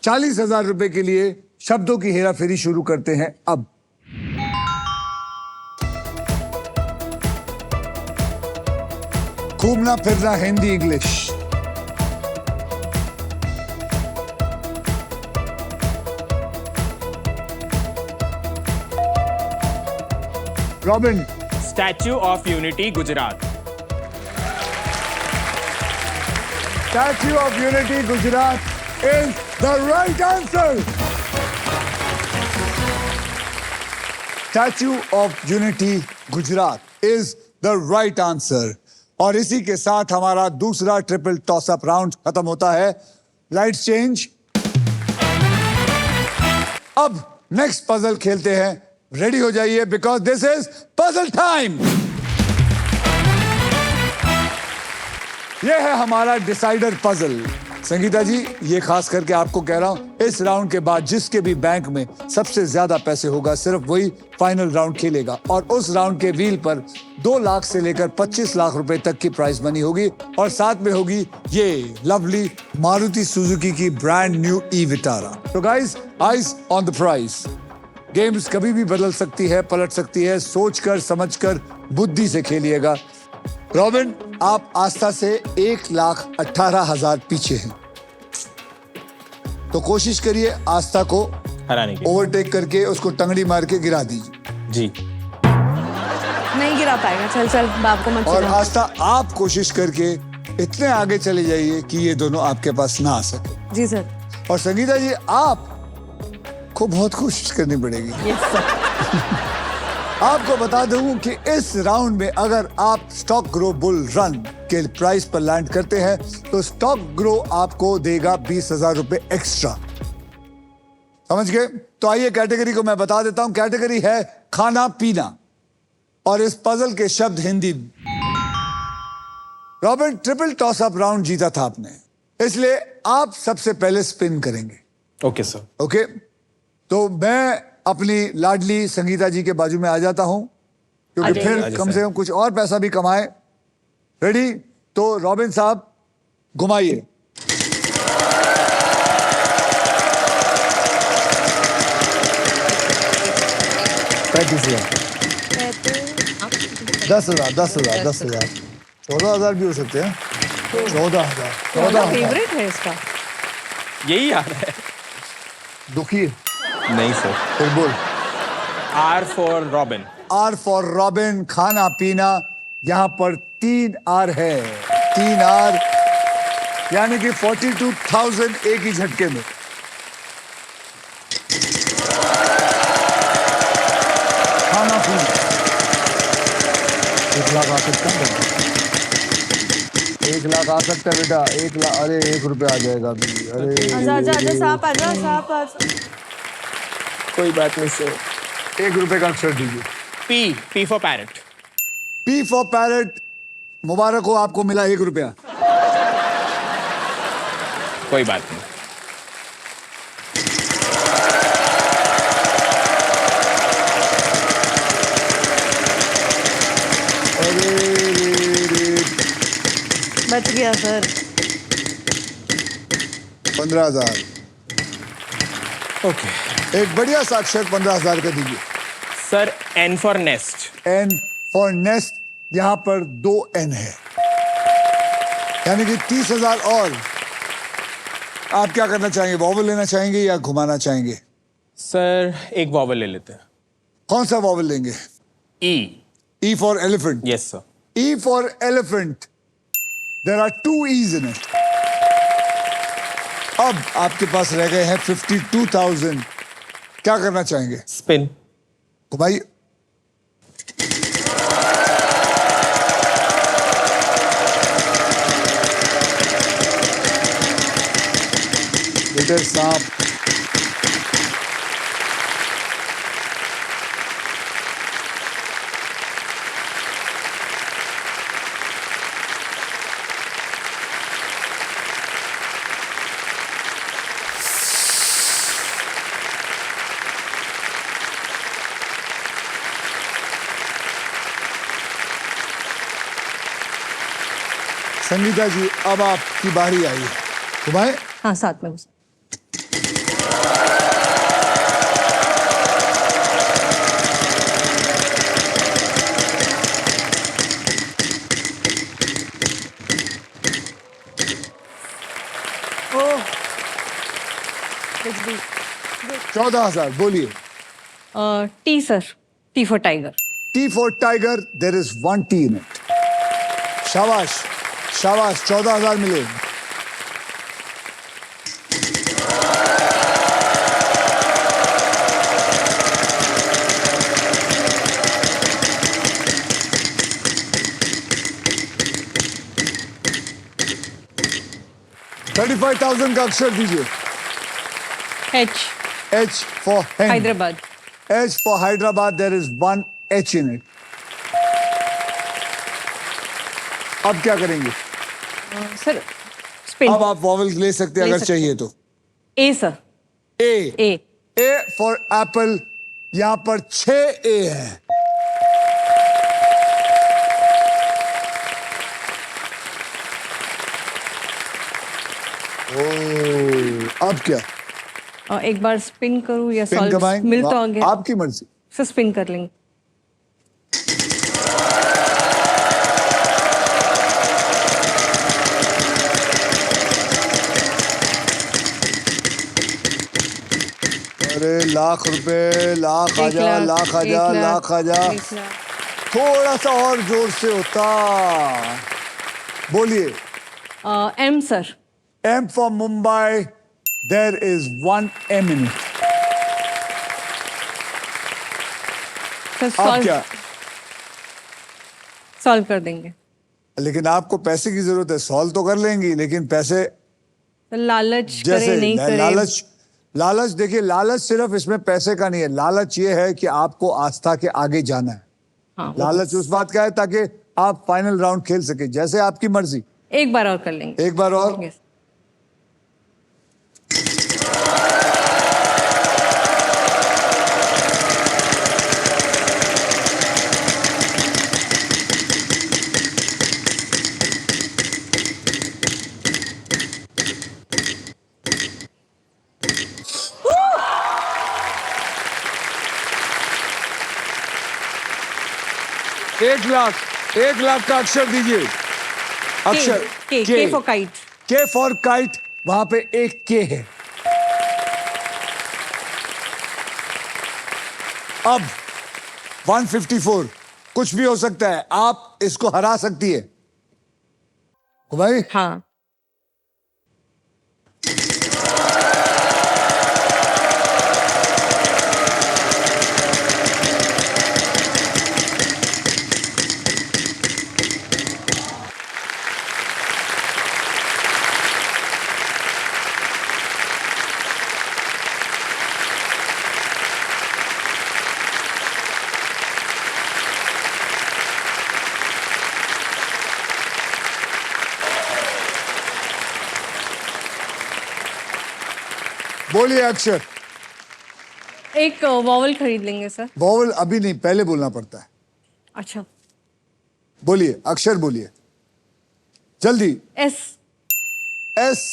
S1: 40,000 रुपए के लिए शब्दों की हेराफेरी शुरू करते हैं अब। घूमना फिरना Hindi English. Robin.
S3: Statue of unity, Gujarat.
S1: Statue of unity Gujarat is the right answer. Statue of unity Gujarat is the right answer. और इसी के साथ हमारा दूसरा ट्रिपल टॉस अप राउंड खत्म होता है। Lights change. अब नेक्स्ट पजल खेलते हैं। रेडी हो जाइए because this is puzzle time. यह है हमारा डिसाइडर पजल। संगीता जी, ये खास करके आपको कह रहा हूं, इस राउंड के बाद जिसके भी बैंक में सबसे ज्यादा पैसे होगा सिर्फ वही फाइनल राउंड खेलेगा। और उस राउंड के व्हील पर 2 लाख से लेकर 25 लाख रुपए तक की प्राइस मनी होगी और साथ में होगी ये लवली मारुति सुजुकी की ब्रांड न्यू ई विटारा। तो guys, eyes on the price. Games कभी भी बदल सकती है, पलट सकती है। सोचकर समझकर बुद्धि से खेलिएगा। रॉबिन, आप आस्था से 1,18,000 पीछे हैं, तो कोशिश करिए आस्था को
S3: हराने की।
S1: ओवरटेक करके उसको टंगड़ी मार के गिरा दीजिए।
S3: जी।
S4: नहीं गिरा पाएगा। चल चल, बाप को मत
S1: और
S4: चिढ़ा।
S1: आस्था, आप कोशिश करके इतने आगे चले जाइए कि ये दोनों आपके पास ना आ सके।
S4: जी सर।
S1: और संगीता जी, आप को बहुत कोशिश करनी पड़ेगी।
S2: Yes sir.
S1: आपको बता दूं कि इस राउंड में अगर आप स्टॉक ग्रो बुल रन के प्राइस पर लैंड करते हैं तो स्टॉक ग्रो आपको देगा 20,000 रुपए एक्स्ट्रा। समझ गए? तो आइए कैटेगरी को मैं बता देता हूं। कैटेगरी है खाना पीना और इस पजल के शब्द Hindi. Robin, triple toss up round जीता था आपने, इसलिए आप सबसे पहले स्पिन करेंगे।
S3: Okay sir.
S1: ओके, तो मैं अपनी लाडली संगीता जी के बाजू में आ जाता हूं, क्योंकि
S4: आ जाइए।
S1: फिर कम से कम कुछ और पैसा भी कमाए। रेडी? तो रॉबिन साहब घुमाइए। पैंतीस हजार, 10,000, 10,000, 10,000, 14,000 भी हो सकते हैं। 14,000, 14,000।
S2: फेवरेट है इसका।
S3: यही आ रहा है।
S1: दुखी है?
S3: नहीं सर।
S1: फिर बोल।
S3: R for Robin.
S1: R for Robin. खाना पीना, यहां पर 3 आर है। 3 आर यानी कि 42,000 एक ही झटके में। खाना पीना 1 लाख आ सकता है बेटा। 1 लाख आ सकता है बेटा। 1 लाख, अरे 1 रुपया आ जाएगा अभी। अरे
S4: आजा आजा आजा साहब आजा साहब आजा।
S3: कोई बात नहीं सर।
S1: 1 रुपए का अक्षर दीजिए।
S3: P for parrot.
S1: P for parrot. मुबारक हो, आपको मिला 1 रुपया।
S3: कोई बात नहीं।
S4: बच गया सर।
S1: 15,000।
S3: ओके
S1: एक बढ़िया सा अक्षर 15,000 का दीजिए।
S3: Sir, N for nest.
S1: N for nest, यहां पर 2 एन है, यानी कि 30,000 और। आप क्या करना चाहेंगे? वॉवल लेना चाहेंगे या घुमाना चाहेंगे?
S3: सर, एक वॉवल ले लेते हैं।
S1: कौन सा वॉवल लेंगे?
S3: E.
S1: E for elephant.
S3: Yes sir.
S1: E for elephant. There are 2 E's in it. अब आपके पास रह गए हैं 52,000। क्या करना चाहेंगे?
S3: स्पिन।
S1: घुमाइए। बेटे सांप। संगीता जी, अब आपकी बारी आई है। घुमाए।
S2: हाँ, साथ में घुस।
S4: ओह
S1: 14,000। बोलिए।
S2: T sir, T for tiger.
S1: T for tiger. There is 1 T in it. शाबाश शाबाश। 14,000 मिले। $35,000 का अक्षर दीजिए।
S2: H.
S1: H for hen.
S2: Hyderabad.
S1: H for Hyderabad. There is 1 H in it. अब क्या करेंगे?
S2: Sir, spin.
S1: अब आप वॉवल ले सकते हैं
S2: ले
S1: अगर
S2: सकते
S1: चाहिए तो।
S2: A sir.
S1: A.
S2: A.
S1: A for apple. यहां पर 6 A है। ओह, अब क्या?
S2: एक बार स्पिन करूँ या
S1: पिन
S2: सॉल्व
S1: कमाएंगे?
S2: मिल तो आ गया।
S1: आपकी मर्जी।
S2: सर, स्पिन कर लेंगे।
S1: अरे लाख रुपए। लाख आ
S2: 1
S1: जा,
S2: लाख,
S1: लाख आ
S2: 1
S1: जा,
S2: लाख,
S1: लाख आ जा।
S2: 1 लाख।
S1: थोड़ा सा और जोर से होता। बोलिए।
S2: M sir.
S1: M for Mumbai. There is 1 M in it.
S2: Sir,
S1: अब क्या?
S2: सॉल्व कर देंगे।
S1: लेकिन आपको पैसे की जरूरत है। सॉल्व तो कर लेंगी, लेकिन पैसे
S2: लालच
S1: जैसे
S2: करे नहीं करे।
S1: लालच देखिए, लालच सिर्फ इसमें पैसे का नहीं है। लालच ये है कि आपको आस्था के आगे जाना है।
S2: हाँ, वो
S1: लालच उस बात का है ताकि आप फाइनल राउंड खेल सके। जैसे आपकी मर्जी।
S2: एक बार और कर लेंगे।
S1: एक बार और।
S2: Yes.
S1: 1 लाख का अक्षर दीजिए। अक्षर
S2: K for kite.
S1: के फॉर काइट, वहां पे एक के है। अब 154, कुछ भी हो सकता है, आप इसको हरा सकती है भाई।
S2: हाँ,
S1: बोलिए अक्षर।
S2: एक वॉवल खरीद लेंगे सर।
S1: वॉवल अभी नहीं, पहले बोलना पड़ता है।
S2: अच्छा,
S1: बोलिए अक्षर, बोलिए जल्दी।
S2: S.
S1: S,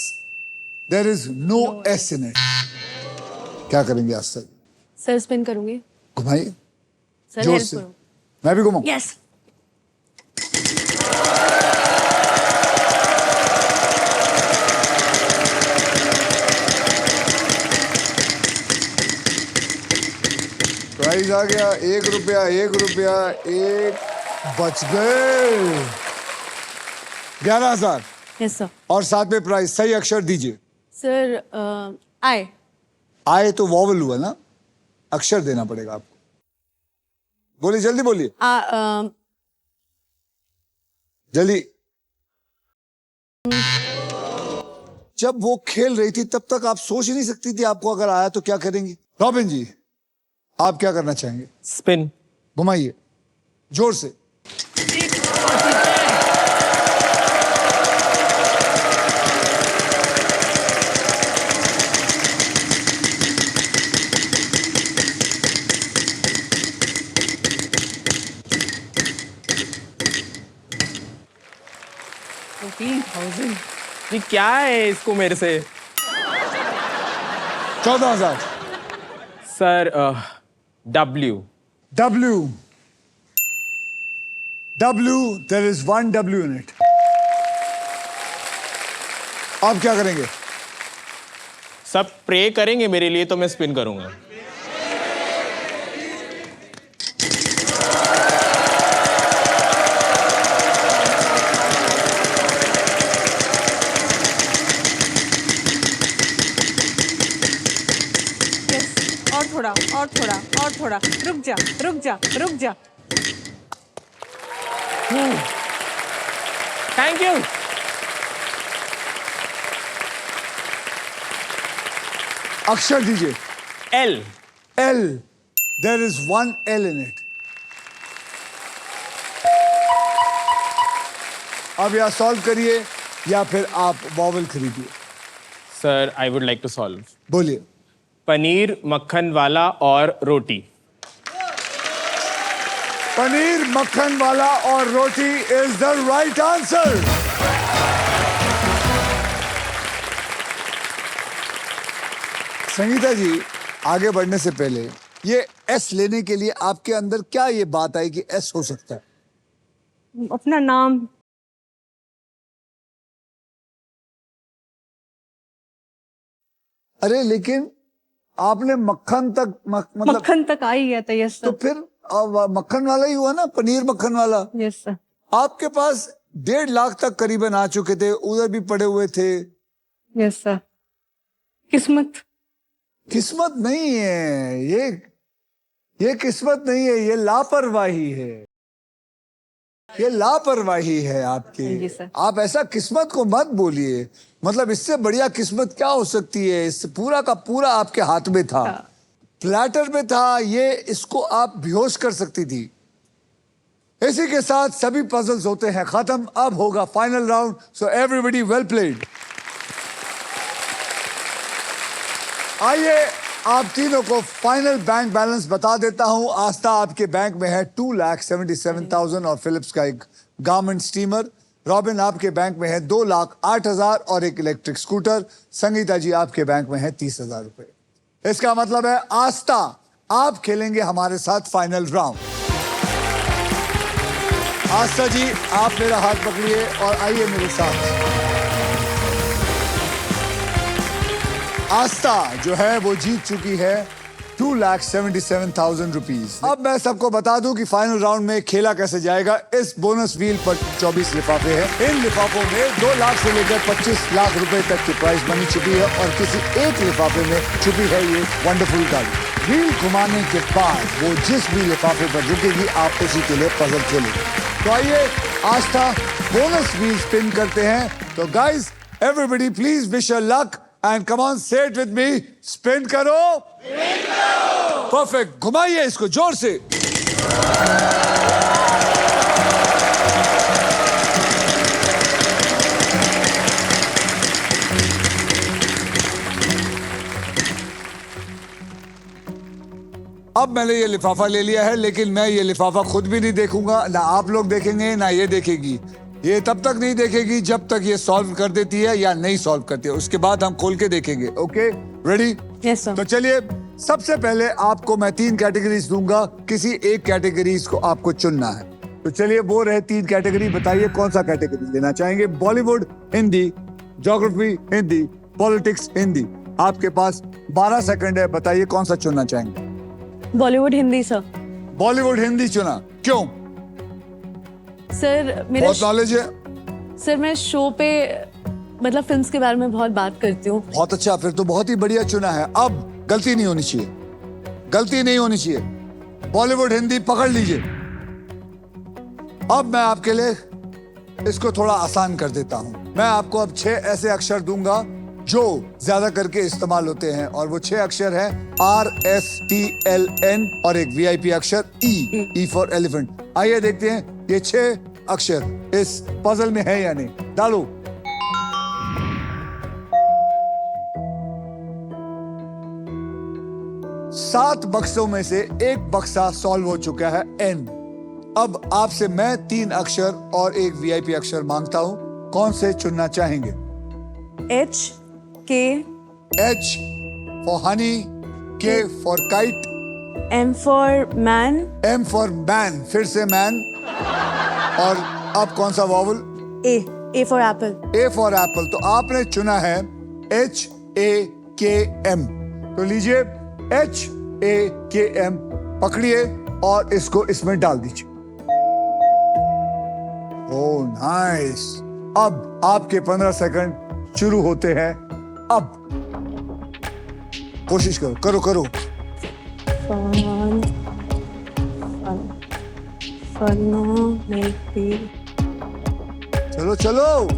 S1: there is no S in it. क्या करेंगे आज तक?
S4: सर स्पिन करूंगी।
S1: घुमाइए
S4: सर
S1: जोर
S4: हेल्प
S1: से।
S4: करो।
S1: मैं भी घुमाऊं?
S2: Yes.
S1: प्राइज आ गया। 1 रुपया, 1 रुपया, 1 बच गए। 11,000
S4: यस सर।
S1: और साथ में प्राइज। सही अक्षर दीजिए।
S4: Sir I.
S1: आए तो वॉवल हुआ ना, अक्षर देना पड़ेगा आपको। बोलिए जल्दी, बोलिए जल्दी। जब वो खेल रही थी तब तक आप सोच नहीं सकती थी आपको अगर आया तो क्या करेंगी? रॉबिन जी, आप क्या करना चाहेंगे?
S3: स्पिन।
S1: घुमाइए जोर से।
S3: ये क्या है इसको मेरे से?
S1: 14,000।
S3: Sir W।
S1: W, there is 1 W in it. आप क्या करेंगे?
S3: सब प्रे करेंगे मेरे लिए तो मैं स्पिन करूंगा।
S2: और थोड़ा, और थोड़ा, और थोड़ा। रुक जा, रुक जा, रुक जा।
S3: Thank you.
S1: अक्षर दीजिए।
S3: L।
S1: L, there is 1 L in it. अब या सॉल्व करिए या फिर आप वॉवल खरीदिए।
S3: Sir I would like to solve.
S1: बोलिए।
S3: पनीर मक्खन वाला और रोटी।
S1: पनीर मक्खन वाला और रोटी is the right answer. Sangeeta ji, आगे बढ़ने से पहले ये एस लेने के लिए आपके अंदर क्या ये बात आई कि एस हो सकता है?
S2: अपना नाम।
S1: अरे लेकिन आपने मक्खन तक मतलब
S2: मक्खन तक आ ही गया था। यस
S1: तो
S2: सर।
S1: फिर मक्खन वाला ही हुआ ना, पनीर मक्खन वाला।
S2: Yes sir.
S1: आपके पास 1.5 लाख तक करीबन आ चुके थे, उधर भी पड़े हुए थे।
S2: Yes sir. किस्मत।
S1: किस्मत नहीं है ये किस्मत नहीं है, ये लापरवाही है। ये लापरवाही है आपकी।
S2: जी सर।
S1: आप ऐसा किस्मत को मत बोलिए। मतलब इससे बढ़िया किस्मत क्या हो सकती है? इससे पूरा का पूरा आपके हाथ में था, प्लेटर में था, ये इसको आप बेहोश कर सकती थी। इसी के साथ सभी पजल्स होते हैं खत्म। अब होगा final round, so everybody well played. आइए आप तीनों को फाइनल बैंक बैलेंस बता देता हूं। आस्था आपके बैंक में है 2,77,000 और फिलिप्स का एक गारमेंट स्टीमर। रॉबिन आपके बैंक में है 2,08,000 और एक इलेक्ट्रिक स्कूटर। संगीता जी आपके बैंक में है 30,000 रुपए। इसका मतलब है आस्था, आप खेलेंगे हमारे साथ फाइनल राउंड। आस्था जी, आप मेरा हाथ पकड़िए और आइए मेरे साथ। आस्था जो है वो जीत चुकी है 2,77,000 रुपीज। अब मैं सबको बता दूं कि फाइनल राउंड में खेला कैसे जाएगा। इस बोनस व्हील पर 24 लिफाफे हैं। इन लिफाफों में 2 लाख से लेकर 25 लाख रुपए तक की प्राइस मनी छुपी है और किसी एक लिफाफे में छुपी है ये वंडरफुल गाड़ी। व्हील घुमाने के बाद वो जिस भी लिफाफे पर रुकेगी आप उसी के लिए पजल खेलेंगे। तो आइए आस्था बोनस व्हील स्पिन करते हैं। तो guys everybody please wish your luck and come on से इट विद मी। स्पिन करो। परफेक्ट, घुमाइए इसको जोर से। अब मैंने ये लिफाफा ले लिया है, लेकिन मैं ये लिफाफा खुद भी नहीं देखूंगा, ना आप लोग देखेंगे ना ये देखेगी। ये तब तक नहीं देखेगी जब तक ये सॉल्व कर देती है या नहीं सॉल्व करती है, उसके बाद हम खोल के देखेंगे। Okay, ready?
S4: Yes sir.
S1: तो चलिए, सबसे पहले आपको मैं 3 कैटेगरीज दूंगा, किसी एक कैटेगरीज को आपको चुनना है। तो चलिए, वो रहे 3 कैटेगरी, बताइए कौन सा कैटेगरी लेना चाहेंगे। Bollywood Hindi, geography Hindi, politics Hindi. आपके पास 12 सेकंड है, बताइए कौन सा चुनना चाहेंगे।
S4: बॉलीवुड हिंदी सर।
S1: बॉलीवुड हिंदी चुना, क्यों?
S4: सर मेरे
S1: बहुत नॉलेज है।
S4: सर मैं शो पे मतलब फिल्म्स के बारे में बहुत बात करती हूँ।
S1: बहुत अच्छा, फिर तो बहुत ही बढ़िया चुना है। अब गलती नहीं होनी चाहिए, गलती नहीं होनी चाहिए। बॉलीवुड हिंदी पकड़ लीजिए। अब मैं आपके लिए इसको थोड़ा आसान कर देता हूं। मैं आपको अब 6 ऐसे अक्षर दूंगा जो ज्यादा करके इस्तेमाल होते हैं, और वो 6 अक्षर हैं RSTLN और एक VIP अक्षर E फॉर एलिफेंट। आइए देखते हैं ये 6 अक्षर इस पजल में है या नहीं। डालो। सात बक्सों में से एक बक्सा सॉल्व हो चुका है, N। अब आपसे मैं 3 अक्षर और एक VIP अक्षर मांगता हूं, कौन से चुनना चाहेंगे?
S4: H K
S1: H for Honey, K for kite,
S4: M for man,
S1: M for man, फिर से मैन, और अब कौन सा vowel?
S4: A for apple।
S1: A for apple. तो आपने चुना है HAKM। तो लीजिए HAKM, पकड़िए और इसको इसमें डाल दीजिए। Oh nice. अब आपके 15 सेकंड शुरू होते हैं। अब कोशिश करो, करो करो। चलो चलो।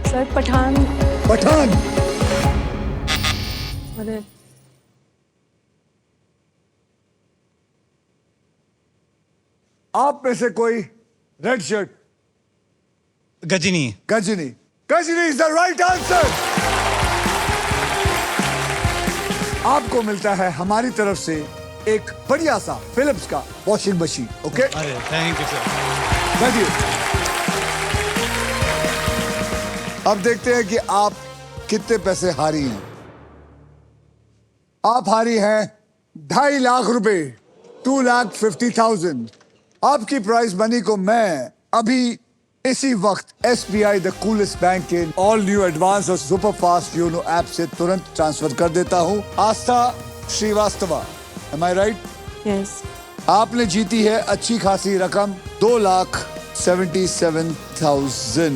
S4: सर पठान।
S1: पठान।
S4: अरे
S1: आप में से कोई red shirt?
S5: Ghajini.
S1: Ghajini. Ghajini is the right answer. आपको मिलता है हमारी तरफ से एक बढ़िया सा फिलिप्स का वॉशिंग मशीन। ओके,
S5: अरे थैंक यू सर।
S1: बैठिए। अब देखते हैं कि आप कितने पैसे हारी हैं। आप हारी हैं 2.5 लाख रुपए, 2,50,000। आपकी प्राइज मनी को मैं अभी इसी वक्त SBI द कूलेस्ट बैंक के ऑल न्यू एडवांस और सुपर फास्ट योनो ऐप से तुरंत ट्रांसफर कर देता हूं। आस्था श्रीवास्तवा, एम आई राइट?
S4: यस।
S1: आपने जीती है अच्छी खासी रकम, 2,77,000।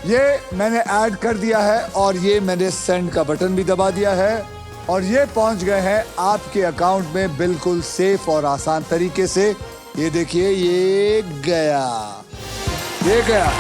S1: ये मैंने ऐड कर दिया है और ये मैंने सेंड का बटन भी दबा दिया है, और ये पहुंच गए हैं आपके अकाउंट में बिल्कुल सेफ और आसान तरीके से। ये देखिए, ये गया, ये गया।